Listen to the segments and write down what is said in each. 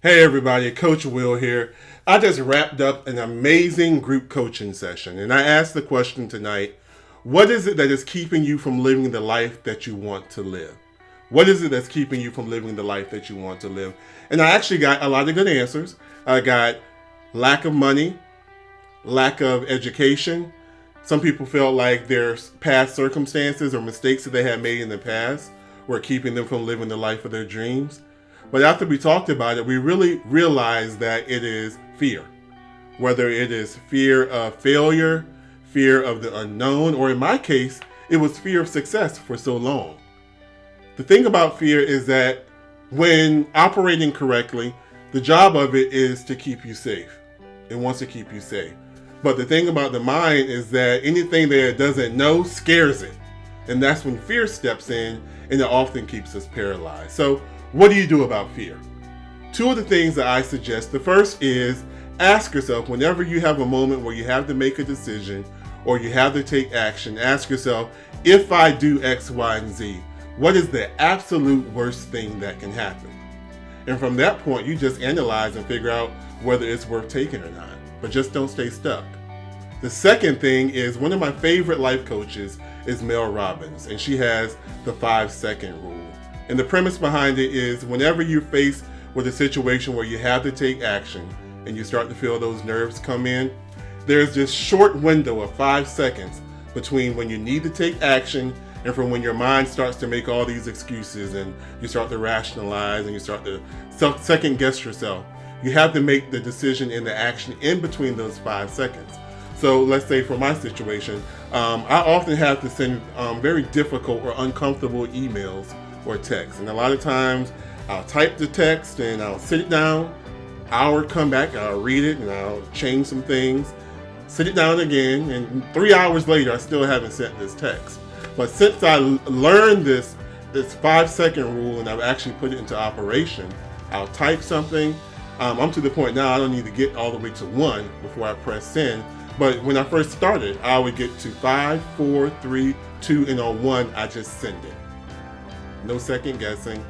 Hey everybody, Coach Will here. I just wrapped up an amazing group coaching session and I asked the question tonight, what is it that is keeping you from living the life that you want to live? What is it that's keeping you from living the life that you want to live? And I actually got a lot of good answers. I got lack of money, lack of education. Some people felt like their past circumstances or mistakes that they had made in the past were keeping them from living the life of their dreams. But after we talked about it, we really realized that it is fear. Whether it is fear of failure, fear of the unknown, or in my case, it was fear of success for so long. The thing about fear is that when operating correctly, the job of it is to keep you safe. It wants to keep you safe. But the thing about the mind is that anything that it doesn't know scares it. And that's when fear steps in, and it often keeps us paralyzed. So what do you do about fear? Two of the things that I suggest. The first is ask yourself, whenever you have a moment where you have to make a decision or you have to take action, ask yourself, if I do X, Y, and Z, what is the absolute worst thing that can happen? And from that point, you just analyze and figure out whether it's worth taking or not. But just don't stay stuck. The second thing is, one of my favorite life coaches is Mel Robbins, and she has the 5-second rule. And the premise behind it is, whenever you're faced with a situation where you have to take action and you start to feel those nerves come in, there's this short window of 5 seconds between when you need to take action and from when your mind starts to make all these excuses and you start to rationalize and you start to second guess yourself. You have to make the decision and the action in between those 5 seconds. So let's say for my situation, I often have to send very difficult or uncomfortable emails or text. And a lot of times I'll type the text and I'll sit it down, hour come back, I'll read it and I'll change some things, sit it down again, and 3 hours later I still haven't sent this text. But since I learned this 5-second rule and I've actually put it into operation, I'll type something. I'm to the point now I don't need to get all the way to 1 before I press send. But when I first started, I would get to 5, 4, 3, 2, and on 1, I just send it. No second guessing,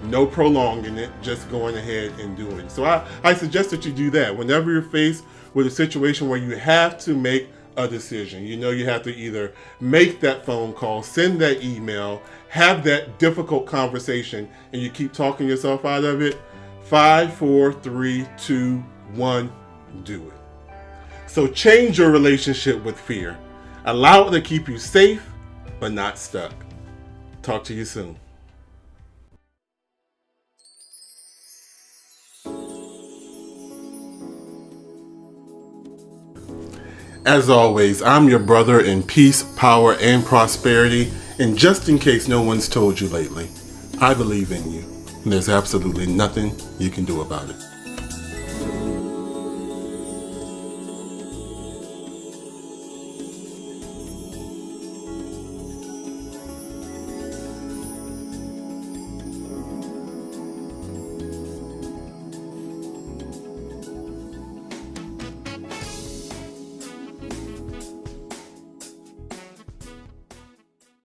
no prolonging it, just going ahead and doing it. So I suggest that you do that. Whenever you're faced with a situation where you have to make a decision, you know you have to either make that phone call, send that email, have that difficult conversation, and you keep talking yourself out of it, 5, 4, 3, 2, 1, do it. So change your relationship with fear. Allow it to keep you safe, but not stuck. Talk to you soon. As always, I'm your brother in peace, power, and prosperity. And just in case no one's told you lately, I believe in you. And there's absolutely nothing you can do about it.